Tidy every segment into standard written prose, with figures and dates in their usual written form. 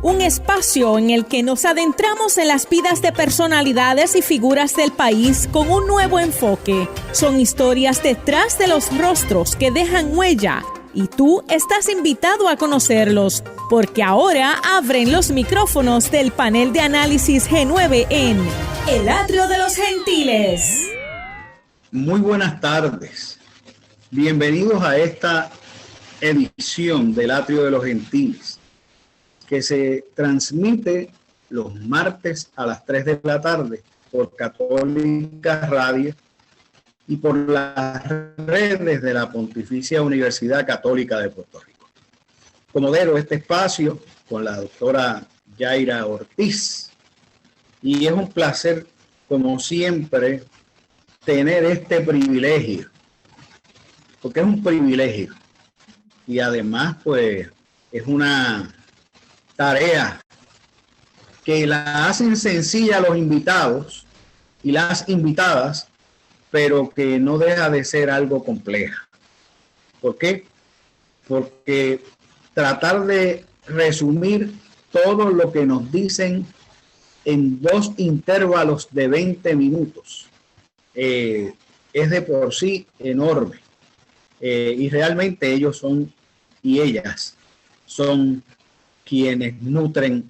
un espacio en el que nos adentramos en las vidas de personalidades y figuras del país con un nuevo enfoque. Son historias detrás de los rostros que dejan huella y tú estás invitado a conocerlos, porque ahora abren los micrófonos del panel de análisis G9 en El Atrio de los Gentiles. Muy buenas tardes. Bienvenidos a esta edición del Atrio de los Gentiles, que se transmite los martes a las 3 de la tarde por Católica Radio y por las redes de la Pontificia Universidad Católica de Puerto Rico. Comodero este espacio con la doctora Yaira Ortiz, y es un placer, como siempre, tener este privilegio, porque es un privilegio y además pues es una tarea que la hacen sencilla los invitados y las invitadas, pero que no deja de ser algo compleja. ¿Por qué? Porque tratar de resumir todo lo que nos dicen en 2 intervalos de 20 minutos es de por sí enorme. Y realmente ellos son y ellas son quienes nutren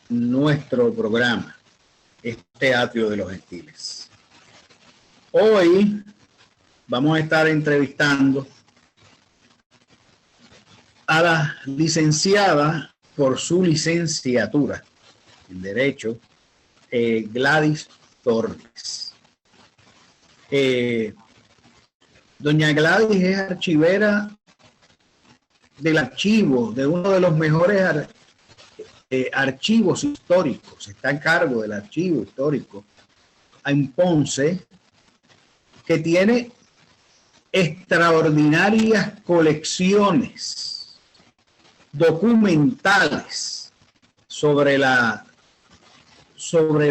nuestro programa, este Atrio de los Gentiles. Hoy vamos a estar entrevistando a la licenciada por su licenciatura en Derecho, Gladys Torres. Doña Gladys es archivera del archivo, de uno de los mejores archivos históricos. Está a cargo del archivo histórico en Ponce, que tiene extraordinarias colecciones documentales sobre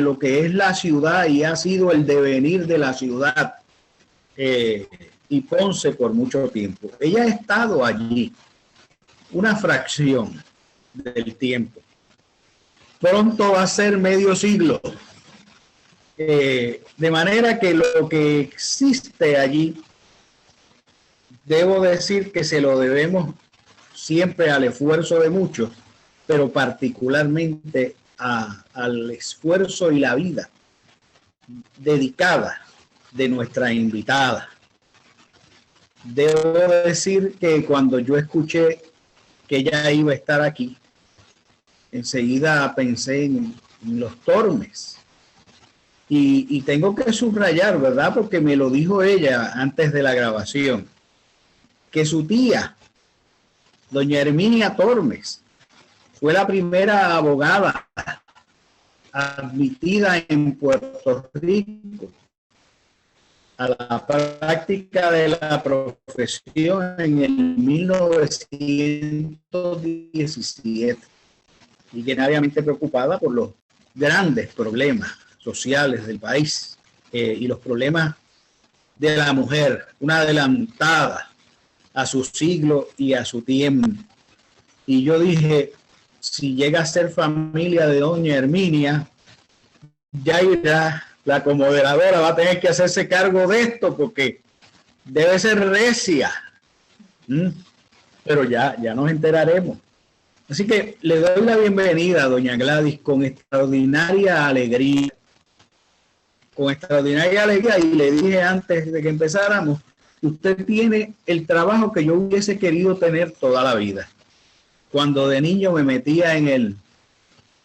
lo que es la ciudad y ha sido el devenir de la ciudad y Ponce por mucho tiempo. Ella ha estado allí una fracción del tiempo. Pronto va a ser medio siglo. De manera que lo que existe allí, debo decir que se lo debemos siempre al esfuerzo de muchos, pero particularmente al esfuerzo y la vida dedicada de nuestra invitada. Debo decir que cuando yo escuché que ella iba a estar aquí, enseguida pensé en los Tormes. Y tengo que subrayar, ¿verdad? Porque me lo dijo ella antes de la grabación, que su tía, doña Herminia Tormes, fue la primera abogada admitida en Puerto Rico a la práctica de la profesión en el 1917, y que obviamente preocupada por los grandes problemas sociales del país y los problemas de la mujer, una adelantada a su siglo y a su tiempo. Y yo dije, si llega a ser familia de doña Herminia, Yaira, la comoderadora, va a tener que hacerse cargo de esto porque debe ser recia. Pero ya nos enteraremos. Así que le doy la bienvenida a doña Gladys con extraordinaria alegría. Y le dije antes de que empezáramos, usted tiene el trabajo que yo hubiese querido tener toda la vida. Cuando de niño me metía en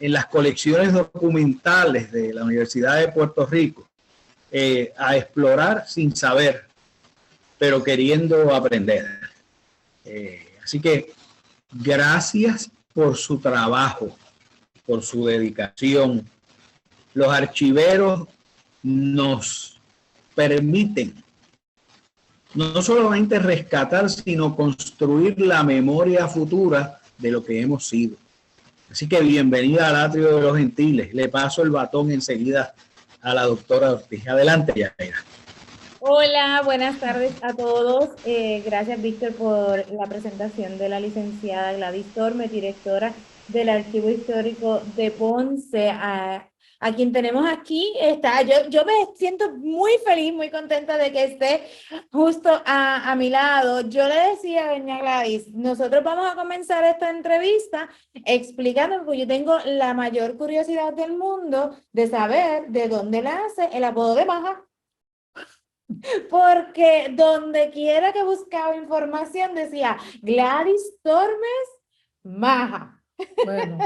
las colecciones documentales de la Universidad de Puerto Rico, a explorar sin saber, pero queriendo aprender. Así que gracias por su trabajo, por su dedicación. Los archiveros nos permiten no solamente rescatar, sino construir la memoria futura de lo que hemos sido. Así que bienvenida al Atrio de los Gentiles. Le paso el batón enseguida a la doctora Ortiz. Adelante, Yaira. Hola, buenas tardes a todos. Gracias, Víctor, por la presentación de la licenciada Gladys Tormes, directora del Archivo Histórico de Ponce, a quien tenemos aquí. Está, yo me siento muy feliz, muy contenta de que esté justo a mi lado. Yo le decía a doña Gladys, nosotros vamos a comenzar esta entrevista explicando, porque yo tengo la mayor curiosidad del mundo de saber de dónde nace el apodo de Maja. Porque donde quiera que buscaba información decía Gladys Tormes Maja. Bueno,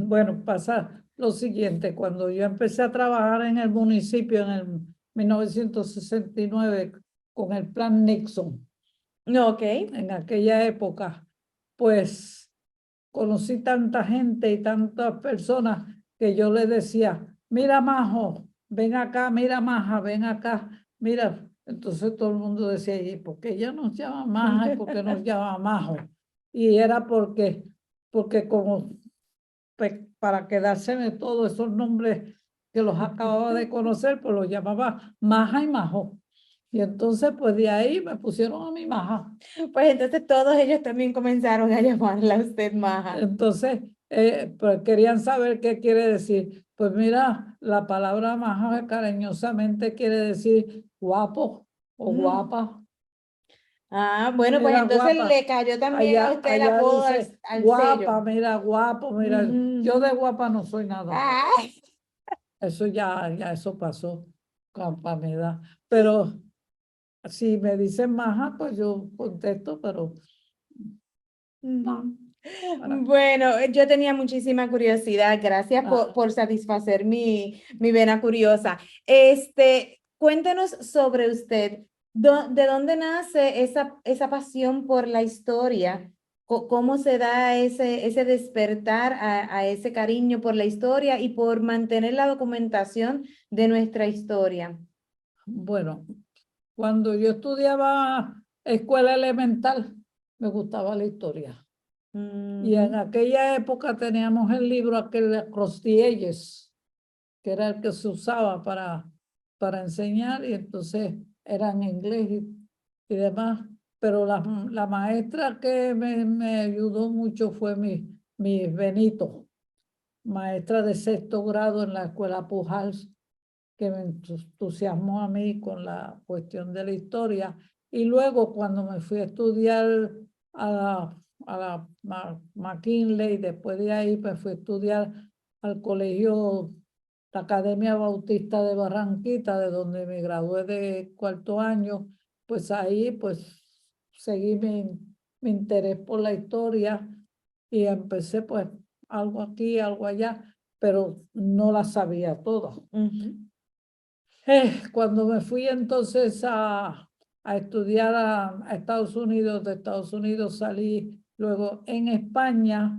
bueno, pasa lo siguiente, cuando yo empecé a trabajar en el municipio en el 1969 con el Plan Nixon, Ok. en aquella época, pues conocí tanta gente y tantas personas que yo le decía, mira Majo, ven acá, mira Maja, ven acá, mira. Entonces todo el mundo decía, ¿y por qué ella nos llama Maja y por qué nos llama Majo? Y era porque como para quedárseme todos esos nombres que los acababa de conocer, pues los llamaba Maja y Majo. Y entonces, pues de ahí me pusieron a mi Maja. Pues entonces todos ellos también comenzaron a llamarla a usted Maja. Entonces, pues querían saber qué quiere decir. Pues mira, la palabra Maja cariñosamente quiere decir guapo o guapa. Ah, bueno, pues Mira, entonces guapa. le cayó también a usted el Allá apodo dice al guapa, sello. mira, guapo, mira. Yo de guapa no soy nada. Ay. Eso ya eso pasó con mi edad. Pero si me dicen Maja, pues yo contesto, pero no. Bueno, yo tenía muchísima curiosidad. Gracias por satisfacer mi vena curiosa. Cuéntenos sobre usted. ¿De dónde nace esa pasión por la historia? ¿Cómo se da ese despertar a ese cariño por la historia y por mantener la documentación de nuestra historia? Bueno, cuando yo estudiaba escuela elemental, me gustaba la historia. Y en aquella época teníamos el libro aquel de Across the Ages, que era el que se usaba para enseñar, y entonces era en inglés y demás. Pero la maestra que me ayudó mucho fue mi Benito, maestra de sexto grado en la escuela Pujals, que me entusiasmó a mí con la cuestión de la historia. Y luego cuando me fui a estudiar a la McKinley, después de ahí me fui a estudiar al colegio, la Academia Bautista de Barranquita, de donde me gradué de cuarto año, pues ahí pues seguí mi interés por la historia y empecé pues algo aquí, algo allá, pero no la sabía toda. Cuando me fui entonces a estudiar a Estados Unidos, de Estados Unidos salí luego en España,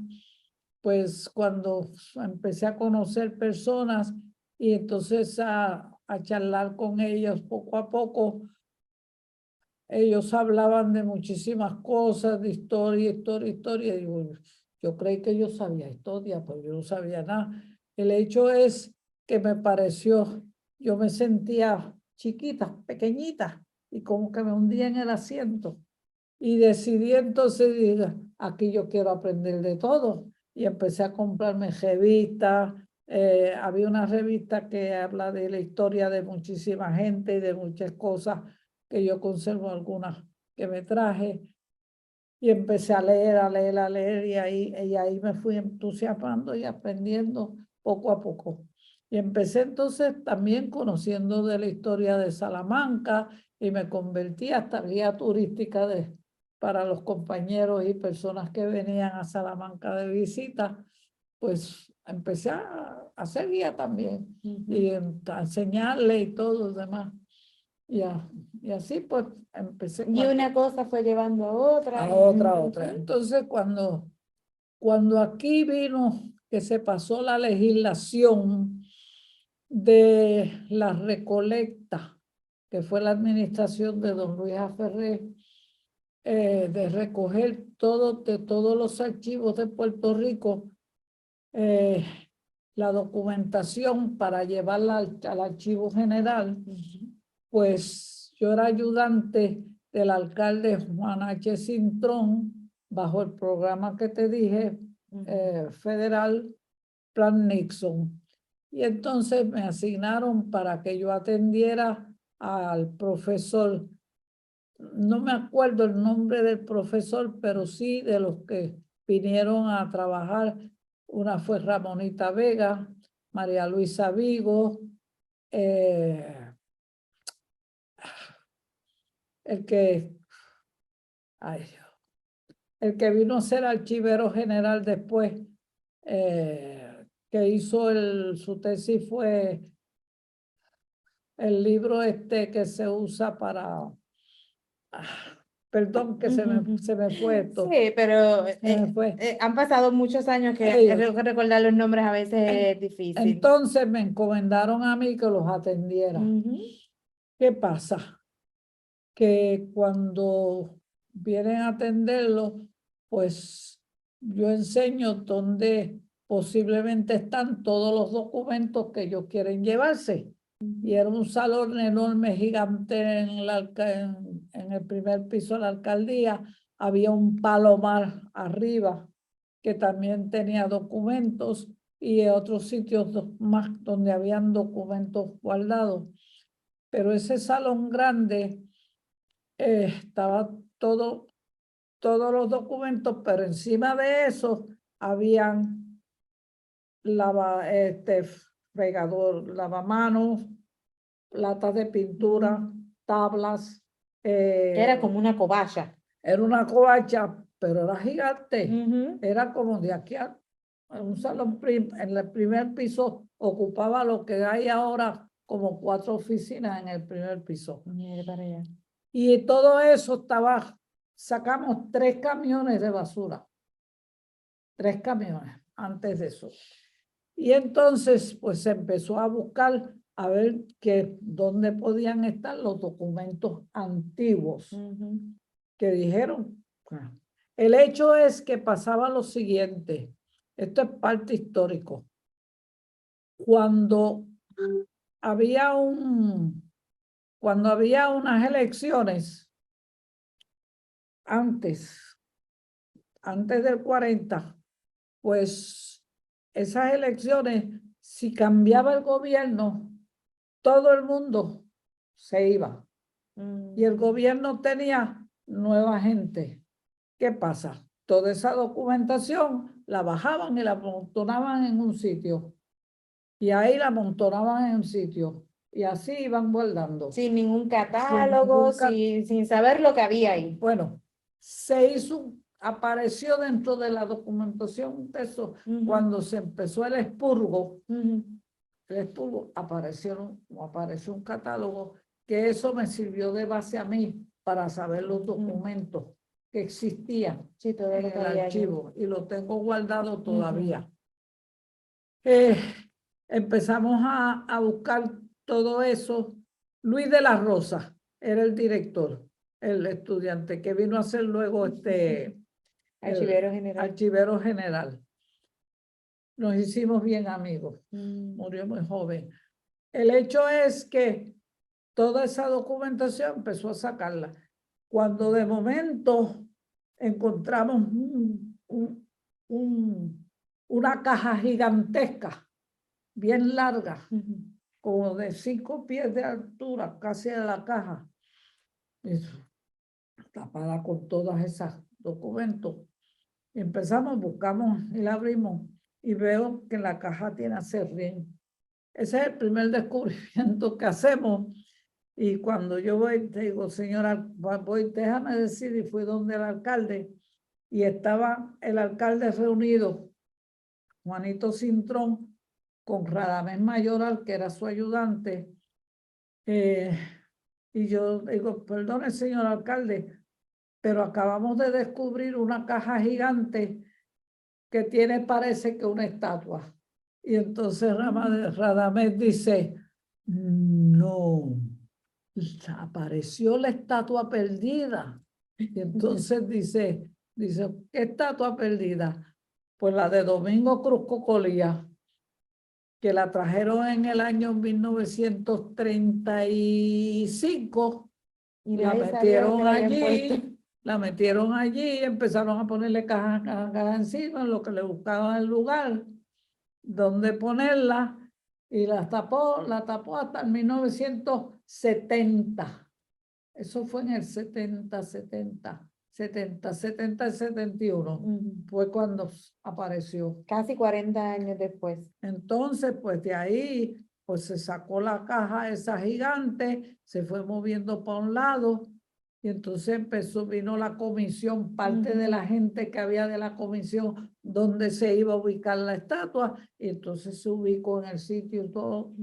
pues cuando empecé a conocer personas y entonces a charlar con ellos poco a poco, ellos hablaban de muchísimas cosas, de historia, historia, historia. Y digo, yo creí que yo sabía historia, pero yo no sabía nada. El hecho es que me pareció, yo me sentía chiquita, pequeñita, y como que me hundía en el asiento. Y decidí entonces, diga, aquí yo quiero aprender de todo. Y empecé a comprarme revistas. Había una revista que habla de la historia de muchísima gente y de muchas cosas que yo conservo algunas que me traje. Y empecé a leer, a leer, a leer, y ahí me fui entusiasmando y aprendiendo poco a poco. Y empecé entonces también conociendo de la historia de Salamanca y me convertí hasta guía turística para los compañeros y personas que venían a Salamanca de visita. Pues empecé a ser guía también y a enseñarle y todo lo demás. Y así pues empecé. Y una cosa fue llevando a otra. A otra. Entonces cuando aquí vino que se pasó la legislación de la recolecta, que fue la administración de don Luis Aferré, de recoger de todos los archivos de Puerto Rico, la documentación para llevarla al archivo general, pues yo era ayudante del alcalde Juan H. Cintrón bajo el programa que te dije federal, Plan Nixon. Y entonces me asignaron para que yo atendiera al profesor, no me acuerdo el nombre del profesor, pero sí de los que vinieron a trabajar. Una fue Ramonita Vega, María Luisa Vigo, el que vino a ser archivero general después, que hizo su tesis fue el libro que se usa para... perdón que se me fue esto. Sí, pero Se me fue. han pasado muchos años que recordar los nombres a veces es difícil. Entonces me encomendaron a mí que los atendiera. ¿Qué pasa? Que cuando vienen a atenderlos, pues yo enseño dónde posiblemente están todos los documentos que ellos quieren llevarse. Y era un salón enorme, gigante en el primer piso de la alcaldía. Había un palomar arriba que también tenía documentos y otros sitios más donde habían documentos guardados. Pero ese salón grande estaba todos los documentos, pero encima de eso habían fregador, lavamanos, latas de pintura, tablas. Era como una cobaya. Era una covacha, pero era gigante. Era como de aquí a un salón, en el primer piso ocupaba lo que hay ahora como 4 oficinas en el primer piso. Mire para allá. Y todo eso sacamos 3 camiones de basura. 3 camiones antes de eso. Y entonces, pues se empezó a buscar a ver dónde podían estar los documentos antiguos que dijeron. El hecho es que pasaba lo siguiente. Esto es parte histórico. Cuando había unas elecciones, antes del 40, pues esas elecciones, si cambiaba el gobierno, todo el mundo se iba. Y el gobierno tenía nueva gente. ¿Qué pasa? Toda esa documentación la bajaban y la amontonaban en un sitio. Y ahí la amontonaban en un sitio. Y así iban guardando. Sin ningún catálogo, sin saber lo que había ahí. Bueno, apareció dentro de la documentación de eso, cuando se empezó el expurgo. El expurgo apareció un catálogo que eso me sirvió de base a mí para saber los documentos que existían en el archivo y lo tengo guardado todavía. Empezamos a buscar todo eso. Luis de la Rosa era el director, el estudiante que vino a ser luego archivero general. Nos hicimos bien amigos. Murió muy joven. El hecho es que toda esa documentación empezó a sacarla. Cuando de momento encontramos una caja gigantesca, bien larga, como de 5 pies de altura, casi de la caja, tapada con todos esos documentos. Empezamos, buscamos y la abrimos y veo que la caja tiene acerrín. Ese es el primer descubrimiento que hacemos. Y cuando yo voy, te digo, señora, déjame decir, y fui donde el alcalde, y estaba el alcalde reunido, Juanito Cintrón, con Radamés Mayoral, que era su ayudante. Y yo digo, perdone, señor alcalde, pero acabamos de descubrir una caja gigante que tiene, parece que una estatua. Y entonces Radamés dice, no, apareció la estatua perdida. Y entonces dice, ¿qué estatua perdida? Pues la de Domingo Cruz Cocolía, que la trajeron en el año 1935 y la metieron allí la metieron allí, empezaron a ponerle caja encima, lo que le buscaban el lugar donde ponerla, y la tapó hasta el 1970. Eso fue en el 70 y 71. Fue cuando apareció. Casi 40 años después. Entonces, pues de ahí, pues se sacó la caja esa gigante, se fue moviendo para un lado, y entonces vino la comisión, parte de la gente que había de la comisión donde se iba a ubicar la estatua, y entonces se ubicó en el sitio y todo.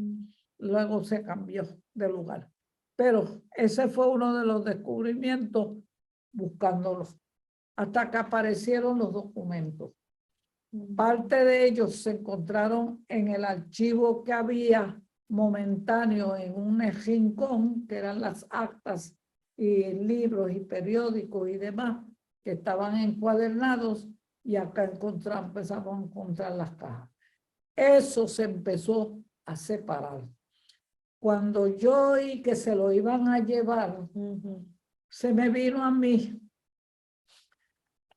Luego se cambió de lugar. Pero ese fue uno de los descubrimientos buscándolos, hasta que aparecieron los documentos. Parte de ellos se encontraron en el archivo que había momentáneo en un rincón, que eran las actas y libros y periódicos y demás, que estaban encuadernados, y acá empezamos a encontrar las cajas. Eso se empezó a separar. Cuando yo oí que se lo iban a llevar, se me vino a mí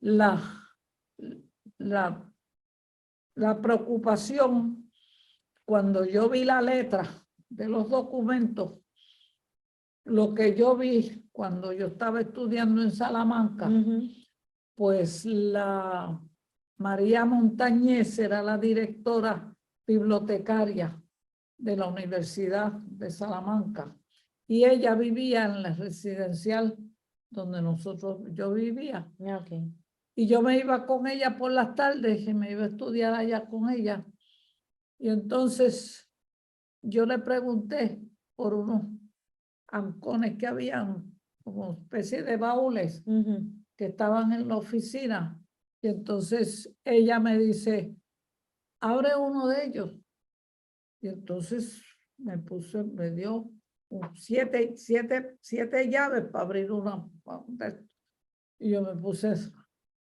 la preocupación cuando yo vi la letra de los documentos, lo que yo vi cuando yo estaba estudiando en Salamanca, pues la María Montañez era la directora bibliotecaria de la Universidad de Salamanca, y ella vivía en la residencial donde yo vivía. Okay. Y yo me iba con ella por las tardes, y me iba a estudiar allá con ella. Y entonces yo le pregunté por unos ancones que habían, como especie de baúles, que estaban en la oficina. Y entonces ella me dice, abre uno de ellos. Y entonces me dio siete llaves para abrir una. Y yo me puse eso.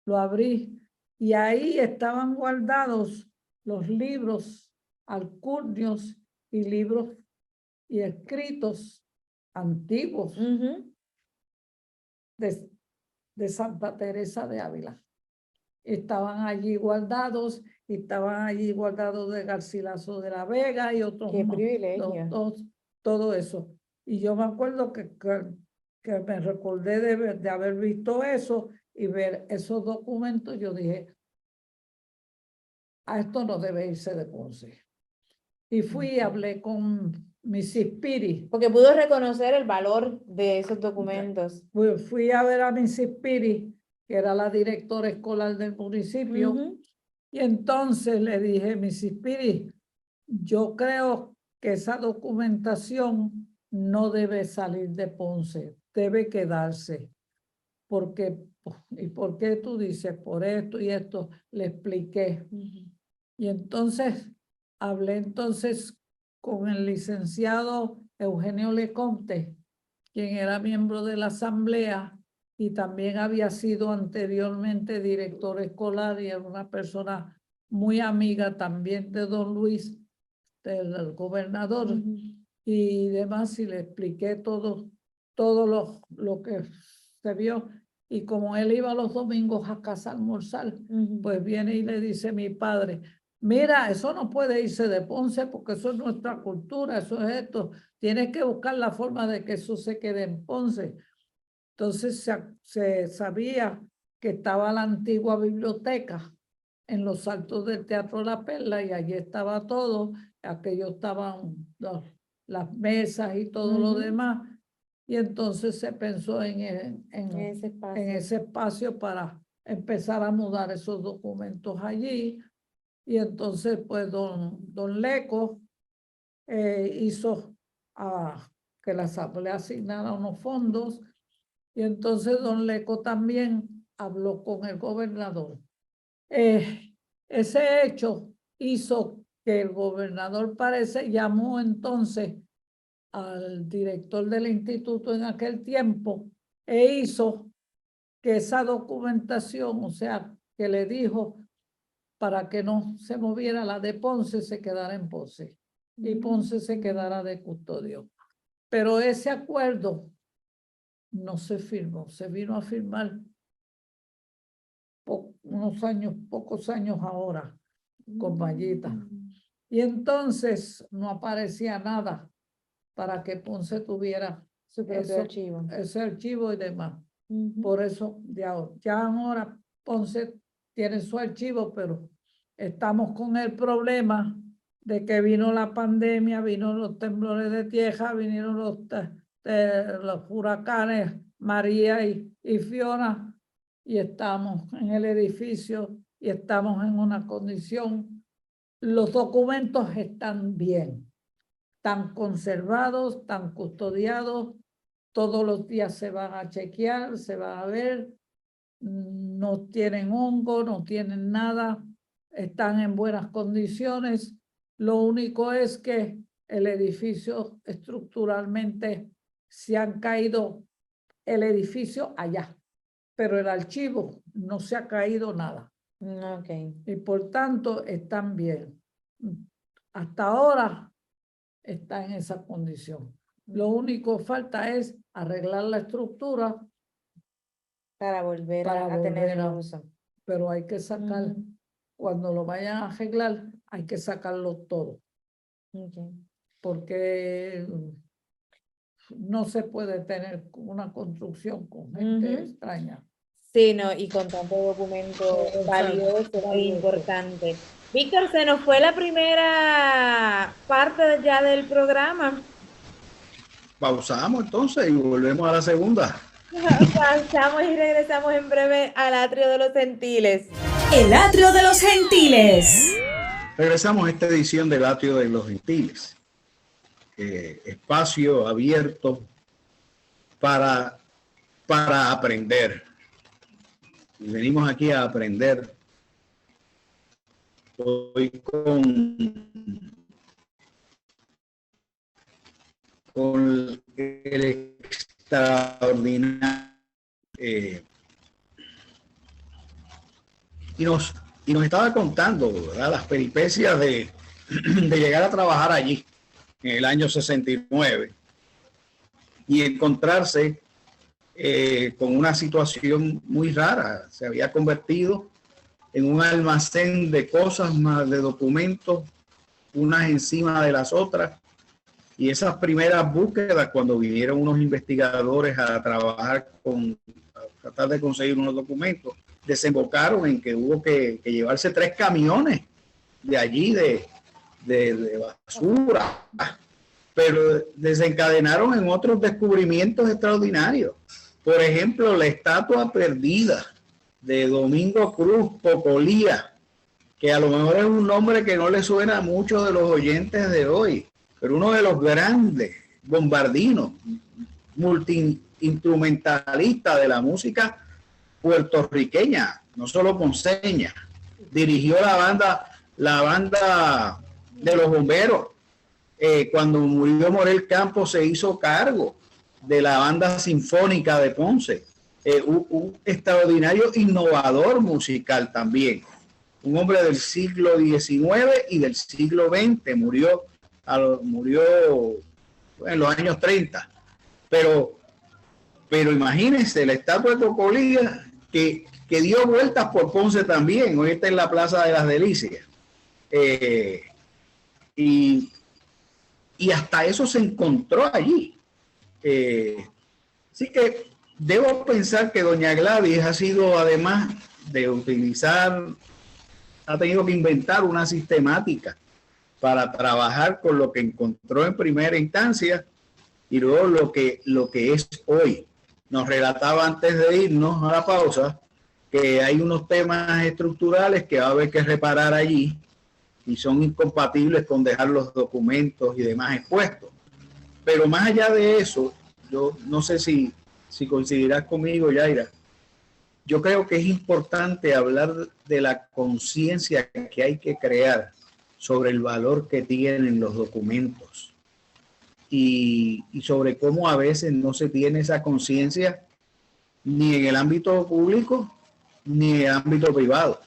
Lo abrí, y ahí estaban guardados los libros alcurnios y libros y escritos antiguos de Santa Teresa de Ávila. Estaban allí guardados, y estaban allí guardados de Garcilaso de la Vega y otros. ¡Qué privilegio! Todo eso. Y yo me acuerdo que me recordé de haber visto eso y ver esos documentos. Yo dije, a esto no debe irse de Ponce. Y fui y hablé con Mrs. Piri. Porque pudo reconocer el valor de esos documentos. Fui a ver a Mrs. Piri, que era la directora escolar del municipio. Y entonces le dije, Mrs. Piri, yo creo que esa documentación no debe salir de Ponce, debe quedarse. ¿Y por qué tú dices? Por esto y esto, le expliqué. Y entonces hablé con el licenciado Eugenio Leconte, quien era miembro de la asamblea y también había sido anteriormente director escolar, y era una persona muy amiga también de don Luis, del gobernador, y demás, y le expliqué todo lo que se vio. Y como él iba los domingos a casa a almorzar, pues viene y le dice mi padre, mira, eso no puede irse de Ponce porque eso es nuestra cultura, eso es esto. Tienes que buscar la forma de que eso se quede en Ponce. Entonces se sabía que estaba la antigua biblioteca en los altos del Teatro La Perla, y allí estaba todo. Aquello estaban las mesas y todo lo demás. Y entonces se pensó en ese espacio para empezar a mudar esos documentos allí. Y entonces, pues, don Leco hizo que la asamblea asignara unos fondos. Y entonces don Leco también habló con el gobernador. Ese hecho hizo que el gobernador llamó entonces al director del instituto en aquel tiempo, e hizo que esa documentación, o sea, que le dijo para que no se moviera la de Ponce, se quedara en Ponce, y Ponce se quedara de custodio. Pero ese acuerdo no se firmó, se vino a firmar pocos años ahora con Mallita. Y entonces no aparecía nada para que Ponce tuviera ese archivo y demás. Por eso ya ahora Ponce tiene su archivo, pero estamos con el problema de que vino la pandemia, vino los temblores de tierra, vinieron los huracanes María y Fiona, y estamos en el edificio y estamos en una condición. Los documentos están bien, están conservados, están custodiados, todos los días se van a chequear, se van a ver, no tienen hongo, no tienen nada, están en buenas condiciones. Lo único es que el edificio estructuralmente se han caído, el edificio allá, pero el archivo no se ha caído nada. Okay. Y por tanto están bien. Hasta ahora está en esa condición. Lo único que falta es arreglar la estructura para volver a tener el uso. Pero hay que sacar, cuando lo vayan a arreglar, hay que sacarlo todo. Porque no se puede tener una construcción con gente extraña. Sí, no, y con tanto documento valioso e importante. Víctor, se nos fue la primera parte ya del programa. Pausamos entonces y volvemos a la segunda. Pausamos y regresamos en breve al Atrio de los Gentiles. El Atrio de los Gentiles. Regresamos a esta edición del Atrio de los Gentiles. Espacio abierto para aprender. Y venimos aquí a aprender hoy con el extraordinario y nos estaba contando, ¿verdad?, las peripecias de llegar a trabajar allí en el año 69 y encontrarse con una situación muy rara. Se había convertido en un almacén de cosas, más de documentos, unas encima de las otras. Y esas primeras búsquedas, cuando vinieron unos investigadores a trabajar a tratar de conseguir unos documentos, desembocaron en que hubo que llevarse 3 camiones de allí de basura, pero desencadenaron en otros descubrimientos extraordinarios. Por ejemplo, la estatua perdida de Domingo Cruz Pocolía, que a lo mejor es un nombre que no le suena a muchos de los oyentes de hoy, pero uno de los grandes bombardinos, multiinstrumentalistas de la música puertorriqueña, no solo ponceña. Dirigió la banda de los bomberos. Cuando murió Morel Campos, se hizo cargo de la banda sinfónica de Ponce. Un extraordinario innovador musical también. Un hombre del siglo XIX y del siglo XX. Murió en los años 30. Pero imagínense, la estatua de Pocolía que dio vueltas por Ponce también. Hoy está en la Plaza de las Delicias. Y hasta eso se encontró allí. Así que debo pensar que doña Gladys ha sido, además de ha tenido que inventar una sistemática para trabajar con lo que encontró en primera instancia y luego lo que es hoy. Nos relataba antes de irnos a la pausa que hay unos temas estructurales que va a haber que reparar allí y son incompatibles con dejar los documentos y demás expuestos. Pero más allá de eso, yo no sé si coincidirás conmigo, Yaira. Yo creo que es importante hablar de la conciencia que hay que crear sobre el valor que tienen los documentos y sobre cómo a veces no se tiene esa conciencia ni en el ámbito público ni en el ámbito privado.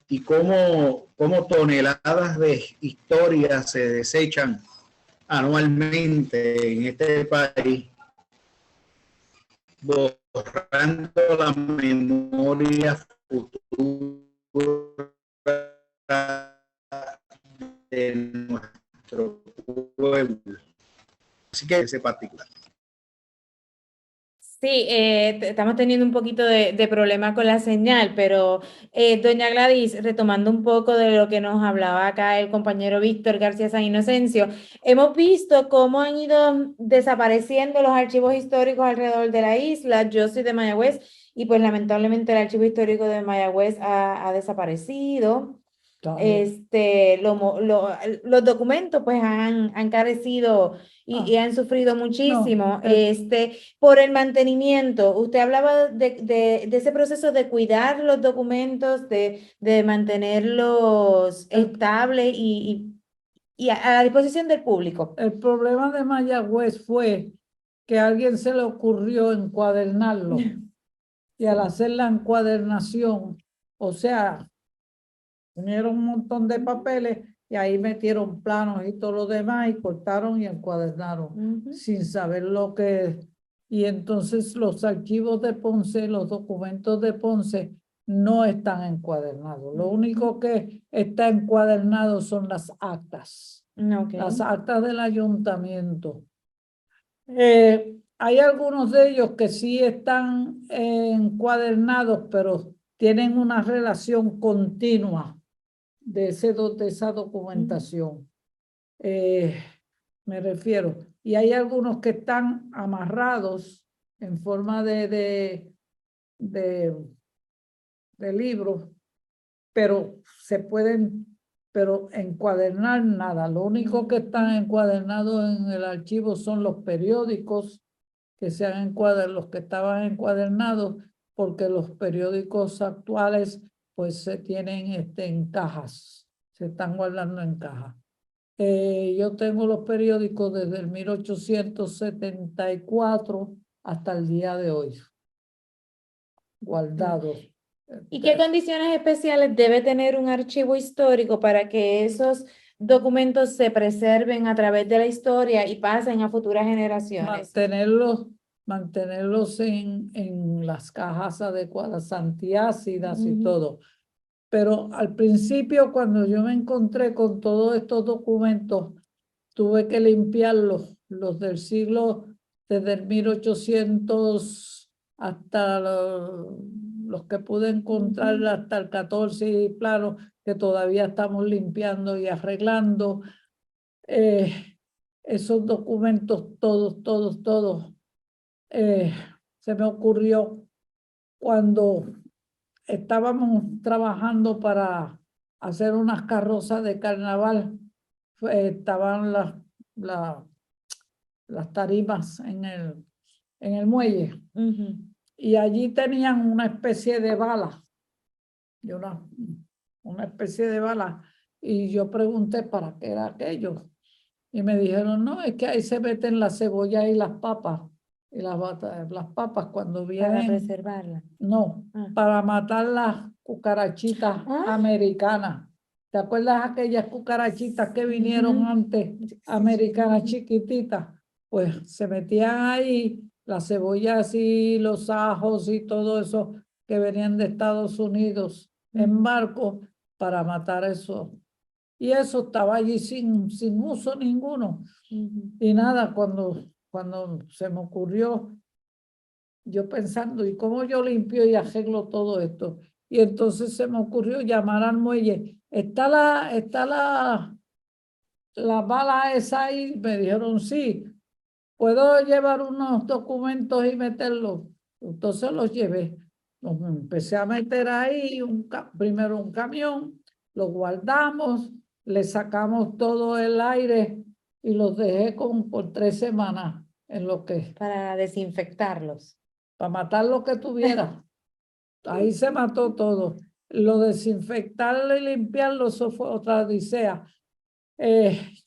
Y cómo toneladas de historias se desechan anualmente en este país borrando la memoria futura de nuestro pueblo. Así que ese particular. Sí, estamos teniendo un poquito de problema con la señal, pero doña Gladys, retomando un poco de lo que nos hablaba acá el compañero Víctor García San Inocencio, hemos visto cómo han ido desapareciendo los archivos históricos alrededor de la isla. Yo soy de Mayagüez y pues lamentablemente el archivo histórico de Mayagüez ha desaparecido. Los documentos pues han carecido y han sufrido muchísimo por el mantenimiento. Usted hablaba de ese proceso de cuidar los documentos, de mantenerlos estables y a la disposición del público. El problema de Mayagüez fue que a alguien se le ocurrió encuadernarlo y al hacer la encuadernación, o sea, unieron un montón de papeles y ahí metieron planos y todo lo demás y cortaron y encuadernaron sin saber lo que... Y entonces los archivos de Ponce, los documentos de Ponce no están encuadernados. Lo único que está encuadernado son las actas. Las actas del ayuntamiento. Hay algunos de ellos que sí están encuadernados, pero tienen una relación continua de esa documentación. Me refiero. Y hay algunos que están amarrados en forma de libros, pero se pueden, pero encuadernar nada. Lo único que están encuadernados en el archivo son los periódicos que se han encuadernado, los que estaban encuadernados, porque los periódicos actuales pues se tienen en cajas, se están guardando en cajas. Yo tengo los periódicos desde el 1874 hasta el día de hoy, guardados. ¿Y qué condiciones especiales debe tener un archivo histórico para que esos documentos se preserven a través de la historia y pasen a futuras generaciones? Mantenerlos en las cajas adecuadas, antiácidas y todo. Pero al principio, cuando yo me encontré con todos estos documentos, tuve que limpiarlos, los del siglo, desde el 1800 hasta los que pude encontrar hasta el 14 y plano, que todavía estamos limpiando y arreglando. Esos documentos, todos. Se me ocurrió cuando estábamos trabajando para hacer unas carrozas de carnaval, estaban las tarimas en el muelle, y allí tenían una especie de bala, una especie de bala, y yo pregunté para qué era aquello, y me dijeron, no, es que ahí se meten las cebollas y las papas. Y las papas cuando vienen... Para preservarlas. No, para matar las cucarachitas americanas. ¿Te acuerdas aquellas cucarachitas que vinieron antes, americanas chiquititas? Pues se metían ahí las cebollas y los ajos y todo eso que venían de Estados Unidos en barco para matar eso. Y eso estaba allí sin uso ninguno. Y nada, cuando se me ocurrió, yo pensando, ¿y cómo yo limpio y arreglo todo esto? Y entonces se me ocurrió llamar al muelle. ¿Está la bala esa ahí? Me dijeron, sí. ¿Puedo llevar unos documentos y meterlos? Entonces los llevé. Los empecé a meter ahí, primero un camión, los guardamos, le sacamos todo el aire y los dejé como por 3 semanas en lo que... Para desinfectarlos. Para matar lo que tuviera. Ahí se mató todo. Lo desinfectarlo y limpiarlo, eso fue otra odisea.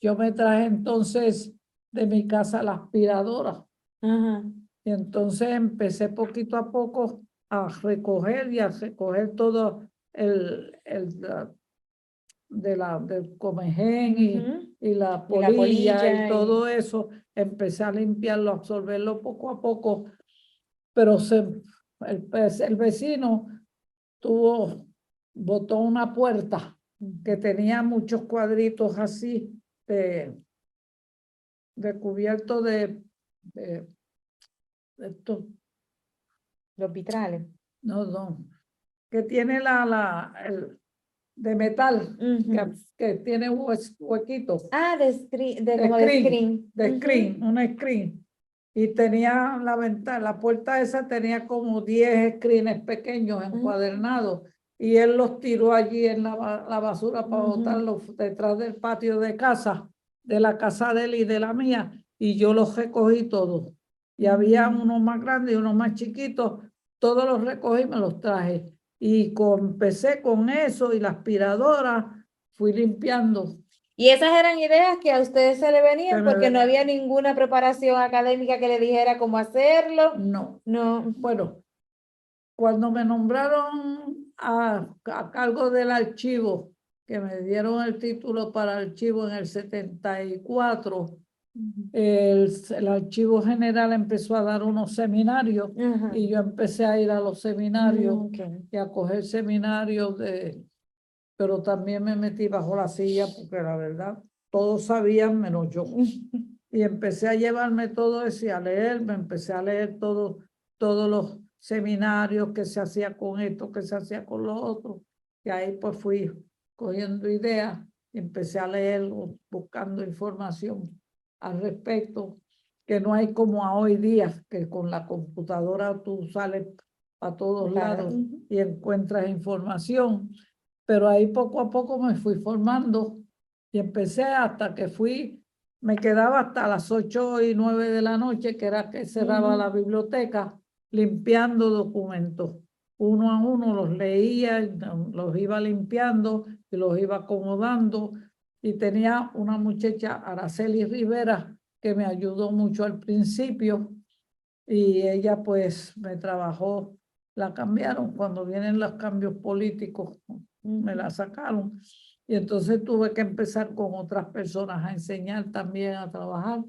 Yo me traje entonces de mi casa la aspiradora. Y entonces empecé poquito a poco a recoger todo del comején y la polilla y todo eso. Empecé a limpiarlo, a absorberlo poco a poco. pero el vecino botó una puerta que tenía muchos cuadritos así de cubierto de esto, Los vitrales. no, que tiene el de metal, que tiene huequitos. Ah, como screen, de screen. un screen. Y tenía la puerta esa tenía como 10 screens pequeños encuadernados. Y él los tiró allí en la basura para botarlos detrás del patio de casa, de la casa de él y de la mía. Y yo los recogí todos. Y había unos más grandes y unos más chiquitos. Todos los recogí y me los traje. Y empecé con eso y la aspiradora, fui limpiando. Y esas eran ideas que a ustedes se le venían porque no venían. había ninguna preparación académica que le dijera cómo hacerlo. No. No. Bueno, cuando me nombraron a cargo del archivo, que me dieron el título para archivo en el 74, el archivo general empezó a dar unos seminarios y yo empecé a ir a los seminarios y a coger seminarios pero también me metí bajo la silla porque la verdad todos sabían menos yo. Y empecé a llevarme todo eso y a leer, me empecé a leer todos los seminarios que se hacía con esto, que se hacía con lo otro. Y ahí pues fui cogiendo ideas y empecé a leer, buscando información al respecto, que no hay como a hoy día, que con la computadora tú sales a todos lados y encuentras información. Pero ahí poco a poco me fui formando y empecé hasta que me quedaba hasta las 8 y 9 de la noche, que era que cerraba la biblioteca, limpiando documentos. Uno a uno los leía, los iba limpiando y los iba acomodando. Y tenía una muchacha, Araceli Rivera, que me ayudó mucho al principio. Y ella pues me trabajó, la cambiaron cuando vienen los cambios políticos, me la sacaron. Y entonces tuve que empezar con otras personas a enseñar también a trabajar.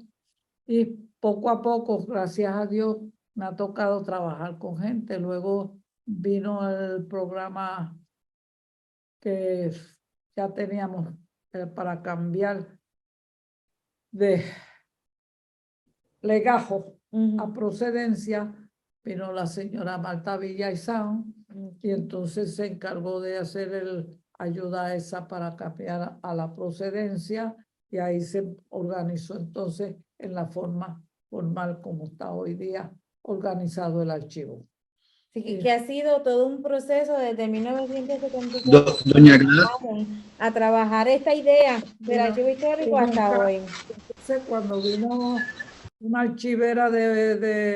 Y poco a poco, gracias a Dios, me ha tocado trabajar con gente. Luego vino el programa que ya teníamos para cambiar de legajo a procedencia. Vino la señora Marta Villaizán y entonces se encargó de hacer ayuda esa para cambiar a la procedencia y ahí se organizó entonces en la forma formal como está hoy día organizado el archivo. Sí, que ha sido todo un proceso desde 1974 Doña Gladys, a trabajar esta idea del archivo histórico hasta hoy. Entonces, cuando vino una archivera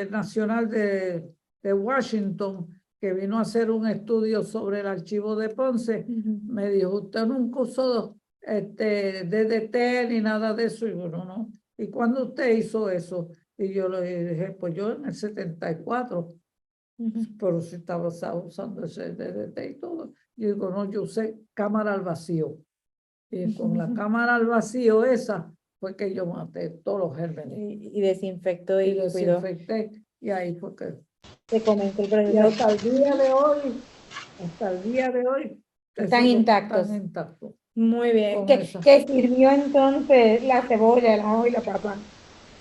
nacional de Washington, que vino a hacer un estudio sobre el archivo de Ponce, me dijo, usted nunca usó DDT ni nada de eso. Y bueno, no. ¿Y cuándo usted hizo eso? Y yo le dije, pues yo en el 74, pero si estaba usando ese DDT y todo. Y digo, no, yo usé cámara al vacío. Y con la cámara al vacío esa fue que yo maté todos los gérmenes. Y desinfectó y cuidó. Desinfecté. Y ahí fue que se comenzó el proceso. Y hasta el día de hoy, están intactos. Están intactos. Muy bien. ¿Qué sirvió entonces la cebolla, el ajo y la papa?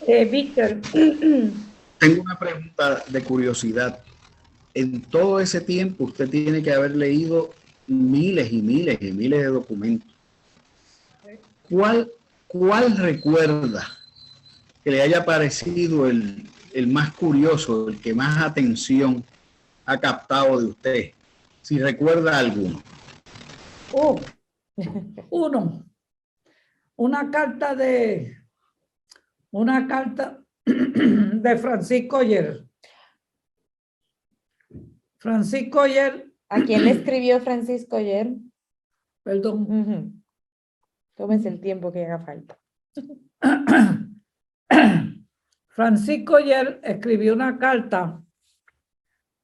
Víctor. Tengo una pregunta de curiosidad. En todo ese tiempo usted tiene que haber leído miles y miles y miles de documentos. ¿Cuál recuerda que le haya parecido el más curioso, el que más atención ha captado de usted? Si recuerda alguno. Una carta de Francisco Oller. Francisco Oller. ¿A quién le escribió Francisco Oller? Perdón. Tómese el tiempo que haga falta. Francisco Oller escribió una carta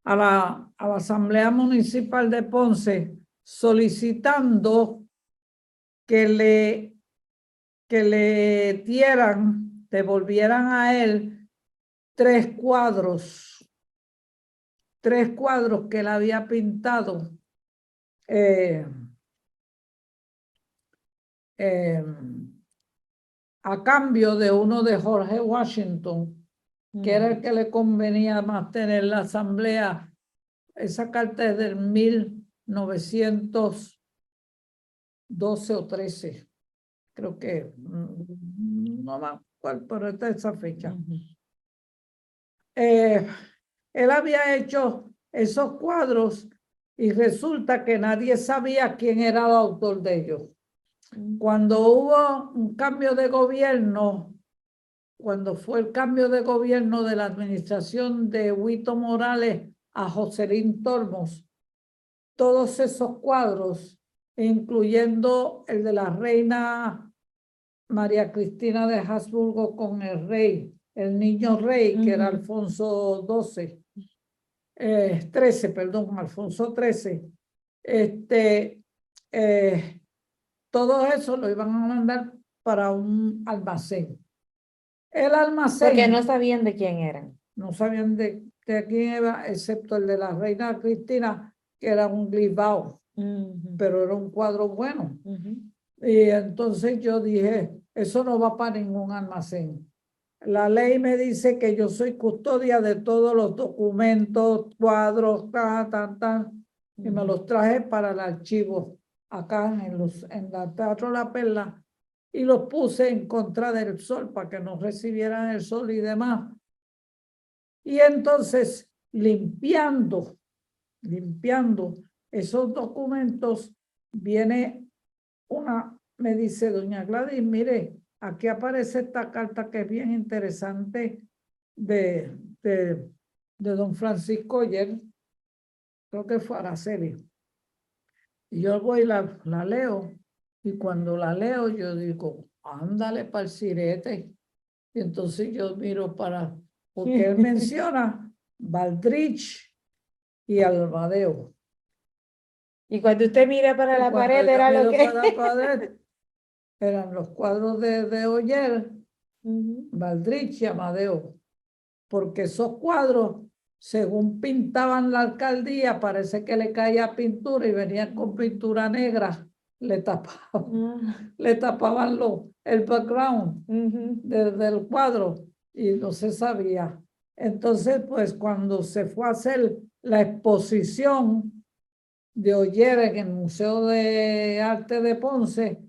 a la Asamblea Municipal de Ponce solicitando que le devolvieran a él 3 cuadros 3 cuadros que él había pintado a cambio de uno de George Washington, que era el que le convenía más tener la asamblea. Esa carta es del 1912 o 13, creo que, no me acuerdo, pero esta es esa fecha. Él había hecho esos cuadros y resulta que nadie sabía quién era el autor de ellos. Cuando hubo un cambio de gobierno, cuando fue el cambio de gobierno de la administración de Huito Morales a Joselín Tormos, todos esos cuadros, incluyendo el de la reina María Cristina de Habsburgo con el rey, el niño rey, que era Alfonso XII, 13, perdón, Alfonso XIII, todo eso lo iban a mandar para un almacén. El almacén. Porque no sabían de quién eran. No sabían de quién era, excepto el de la reina Cristina, que era un Glivao, pero era un cuadro bueno. Y entonces yo dije, eso no va para ningún almacén. La ley me dice que yo soy custodia de todos los documentos, cuadros, y me los traje para el archivo acá en el Teatro La Perla y los puse en contra del sol para que no recibieran el sol y demás. Y entonces, limpiando esos documentos, me dice doña Gladys, mire, aquí aparece esta carta que es bien interesante de don Francisco Oller, creo que fue Araceli. Y yo voy y la leo, y cuando la leo yo digo, ándale para el sirete. Y entonces yo miro porque él menciona Baldrich y Almadeo. Y cuando usted mira para la pared, era lo que... Para la pared, eran los cuadros de Oller, Baldrich y Amadeo, porque esos cuadros, según pintaban la alcaldía, parece que le caía pintura y venían con pintura negra, le tapaban el background del cuadro y no se sabía. Entonces, pues cuando se fue a hacer la exposición de Oller en el Museo de Arte de Ponce,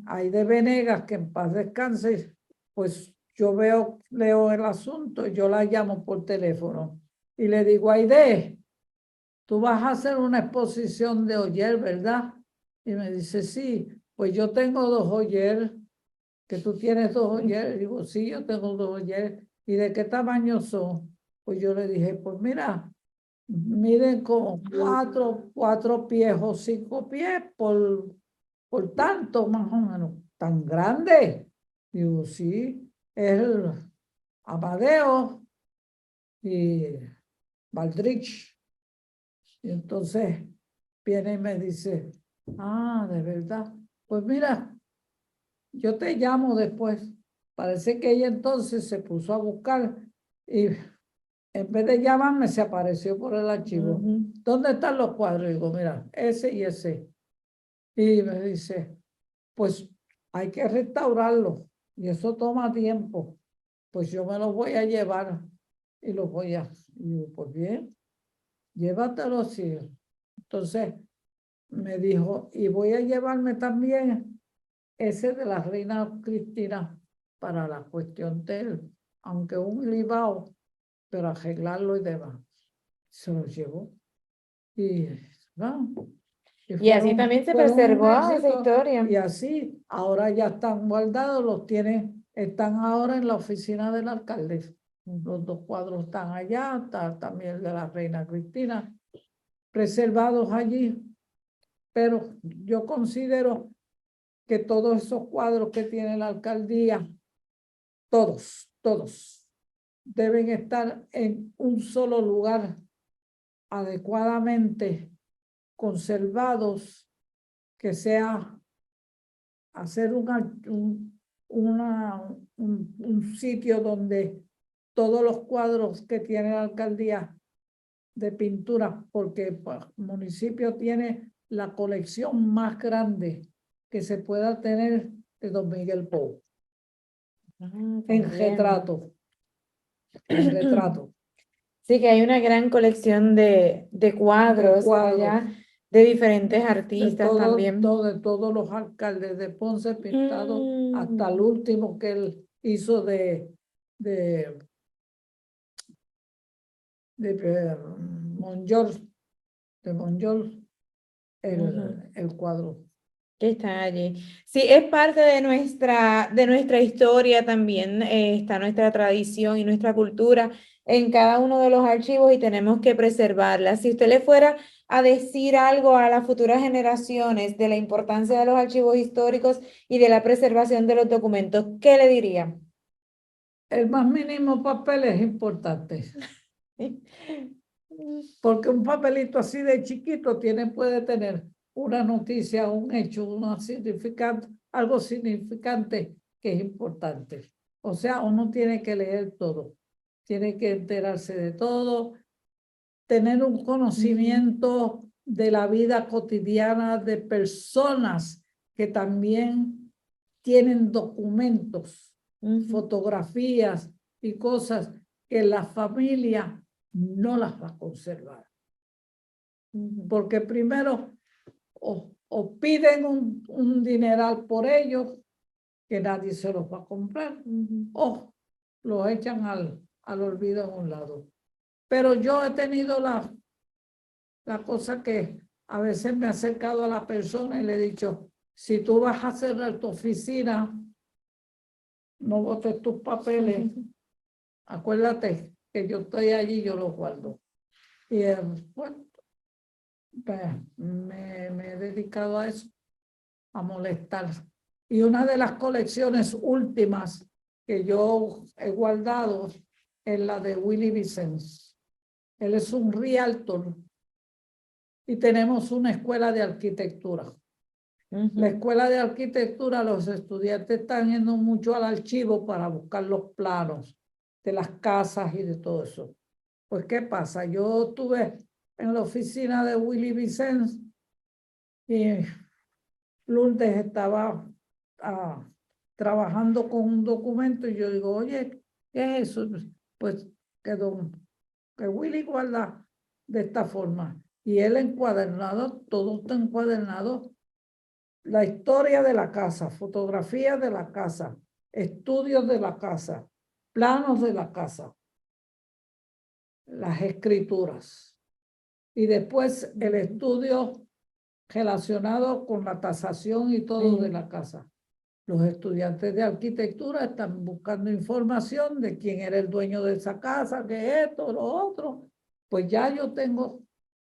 ahí de Venegas, que en paz descanse, pues yo leo el asunto, yo la llamo por teléfono y le digo, Aide, tú vas a hacer una exposición de Oller, ¿verdad? Y me dice, sí, pues yo tengo 2 Oller, que tú tienes 2 Oller. Y digo, sí, yo tengo 2 Oller. ¿Y de qué tamaño son? Pues yo le dije, pues mira, miden como 4 pies o 5 pies por tanto, más o menos. ¿Tan grande? Digo, sí, es el Amadeo y Baldrich. Y entonces viene y me dice, de verdad. Pues mira, yo te llamo después. Parece que ella entonces se puso a buscar y en vez de llamarme se apareció por el archivo. ¿Dónde están los cuadros? Digo, mira, ese y ese. Y me dice, pues hay que restaurarlo y eso toma tiempo. Pues yo me los voy a llevar y los voy a... Y digo, pues bien, llévatelos. Sí. Entonces me dijo, y voy a llevarme también ese de la reina Cristina para la cuestión aunque un libao, pero arreglarlo y demás. Se lo llevó. Y Y así también se preservó esa historia. Y así, ahora ya están guardados, están ahora en la oficina del alcalde. Los 2 cuadros están allá, está también el de la reina Cristina, preservados allí. Pero yo considero que todos esos cuadros que tiene la alcaldía, todos, deben estar en un solo lugar, adecuadamente conservados, que sea hacer un sitio donde todos los cuadros que tiene la alcaldía de pintura, porque pues, el municipio tiene la colección más grande que se pueda tener de Don Miguel Pou. En retrato. En retrato. Sí, que hay una gran colección de cuadros allá, de diferentes artistas también. De todos los alcaldes de Ponce pintados, hasta el último que él hizo de Monjol, el cuadro. Que está allí. Sí, es parte de nuestra historia también, está nuestra tradición y nuestra cultura en cada uno de los archivos y tenemos que preservarla. Si usted le fuera a decir algo a las futuras generaciones de la importancia de los archivos históricos y de la preservación de los documentos, ¿qué le diría? El más mínimo papel es importante. Porque un papelito así de chiquito puede tener una noticia, un hecho, algo significante que es importante. O sea, uno tiene que leer todo, tiene que enterarse de todo, tener un conocimiento de la vida cotidiana de personas que también tienen documentos, fotografías y cosas que la familia no las va a conservar. Porque primero o piden un dineral por ellos que nadie se los va a comprar, o lo echan al olvido en un lado. Pero yo he tenido la cosa que a veces me he acercado a la persona y le he dicho, si tú vas a cerrar tu oficina, no botes tus papeles, acuérdate que yo estoy allí, yo los guardo. Y bueno, me he dedicado a eso, a molestar. Y una de las colecciones últimas que yo he guardado es la de Willie Vicens. Él es un realtor y tenemos una escuela de arquitectura. La escuela de arquitectura, los estudiantes están yendo mucho al archivo para buscar los planos de las casas y de todo eso. Pues, ¿qué pasa? Yo estuve en la oficina de Willie Vicens y Lourdes estaba trabajando con un documento y yo digo, oye, ¿qué es eso? Pues que Willie guarda de esta forma. Y él encuadernado, todo está encuadernado, la historia de la casa, fotografías de la casa, estudios de la casa, planos de la casa, las escrituras. Y después el estudio relacionado con la tasación y todo de la casa. Los estudiantes de arquitectura están buscando información de quién era el dueño de esa casa, que esto, lo otro. Pues ya yo tengo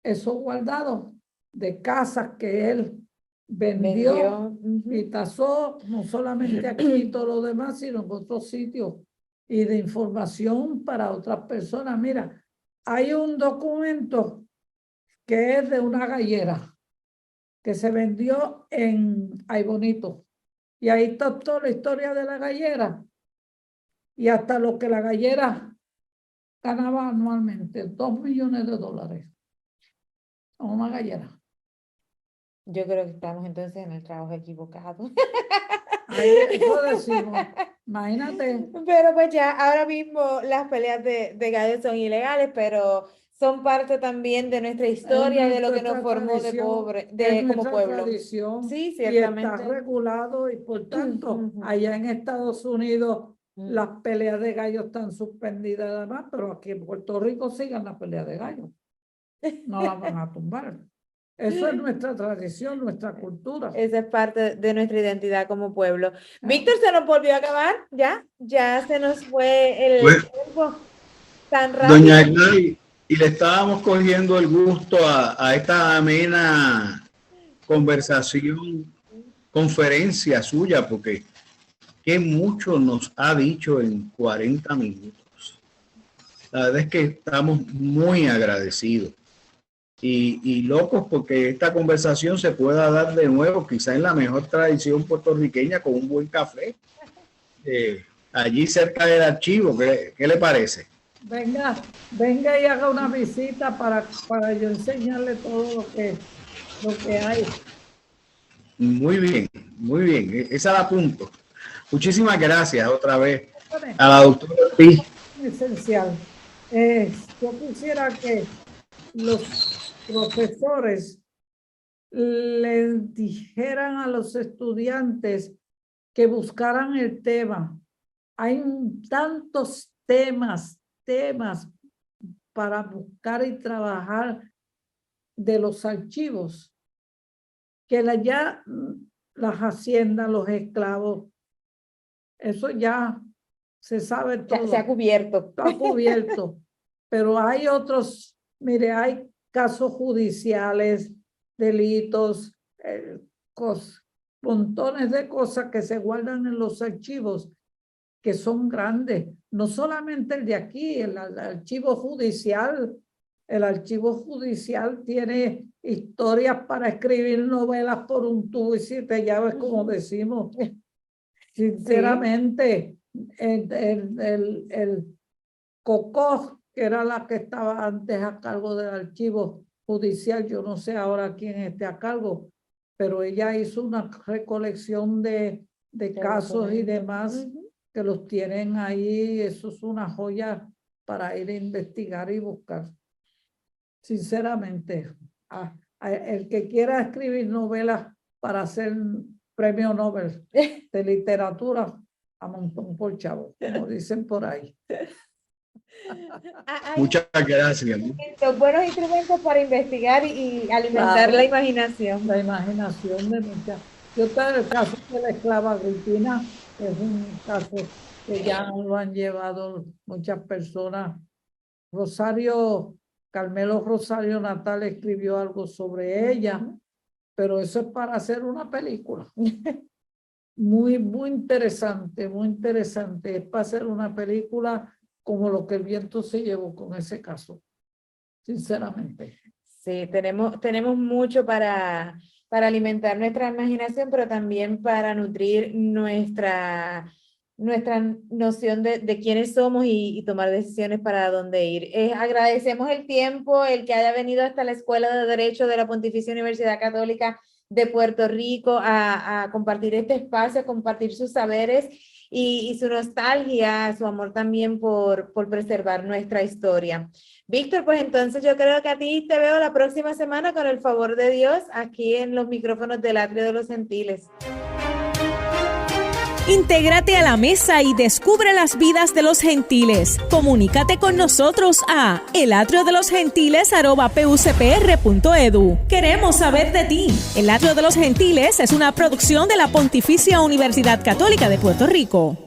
eso guardado de casas que él vendió y tasó, no solamente aquí y todo lo demás, sino en otros sitios. Y de información para otras personas. Mira, hay un documento que es de una gallera que se vendió en Ay Bonito. Y ahí está toda la historia de la gallera. Y hasta lo que la gallera ganaba anualmente, $2 millones. Una gallera. Yo creo que estamos entonces en el trabajo equivocado. Ahí eso decimos. Imagínate. Pero pues ya, ahora mismo las peleas de gallos son ilegales, pero son parte también de nuestra historia, de lo que nos formó como pueblo. Tradición, sí, ciertamente. Y está regulado y por tanto, allá en Estados Unidos las peleas de gallos están suspendidas además, pero aquí en Puerto Rico siguen las peleas de gallos. No las van a tumbar. Eso es nuestra tradición, nuestra cultura. Esa es parte de nuestra identidad como pueblo. Víctor, ¿se nos volvió a acabar? ¿Ya se nos fue el tiempo tan rápido? Doña Agnay, y le estábamos cogiendo el gusto a esta amena conversación, conferencia suya, porque qué mucho nos ha dicho en 40 minutos. La verdad es que estamos muy agradecidos. Y locos porque esta conversación se pueda dar de nuevo, quizá en la mejor tradición puertorriqueña, con un buen café, allí cerca del archivo. ¿Qué le parece? venga y haga una visita para yo enseñarle todo lo que hay. Muy bien, muy bien. Esa la apunto. Muchísimas gracias otra vez a la doctora Ortiz. Esencial. Yo quisiera que los profesores les dijeran a los estudiantes que buscaran el tema. Hay tantos temas para buscar y trabajar de los archivos, que ya las haciendas, los esclavos, eso ya se sabe todo. Se ha cubierto. Está cubierto. Pero hay otros, mire, hay casos judiciales, delitos, montones de cosas que se guardan en los archivos, que son grandes. No solamente el de aquí, el archivo judicial. El archivo judicial tiene historias para escribir novelas por un tubo y siete llaves, como decimos. Sinceramente, el Cocó, que era la que estaba antes a cargo del archivo judicial, yo no sé ahora quién esté a cargo, pero ella hizo una recolección de casos y demás que los tienen ahí. Eso es una joya para ir a investigar y buscar. Sinceramente, el que quiera escribir novelas para hacer premio Nobel de literatura, a montón por chavo, como dicen por ahí. Muchas gracias. Buenos instrumentos para investigar y alimentar la imaginación. La imaginación de muchas. Yo tengo el caso de la esclava Agripina, es un caso que ya lo han llevado muchas personas. Carmelo Rosario Natal escribió algo sobre ella, pero eso es para hacer una película. Muy, muy interesante, muy interesante. Es para hacer una película como lo que el viento se llevó con ese caso, sinceramente. Sí, tenemos mucho para alimentar nuestra imaginación, pero también para nutrir nuestra noción de quiénes somos y tomar decisiones para dónde ir. Agradecemos el tiempo, el que haya venido hasta la Escuela de Derecho de la Pontificia Universidad Católica de Puerto Rico a compartir este espacio, a compartir sus saberes y su nostalgia, su amor también por preservar nuestra historia. Víctor, pues entonces yo creo que a ti te veo la próxima semana, con el favor de Dios, aquí en los micrófonos del Atrio de los Gentiles. Intégrate a la mesa y descubre las vidas de los gentiles. Comunícate con nosotros a elatriodelosgentiles@pucpr.edu. Queremos saber de ti. El Atrio de los Gentiles es una producción de la Pontificia Universidad Católica de Puerto Rico.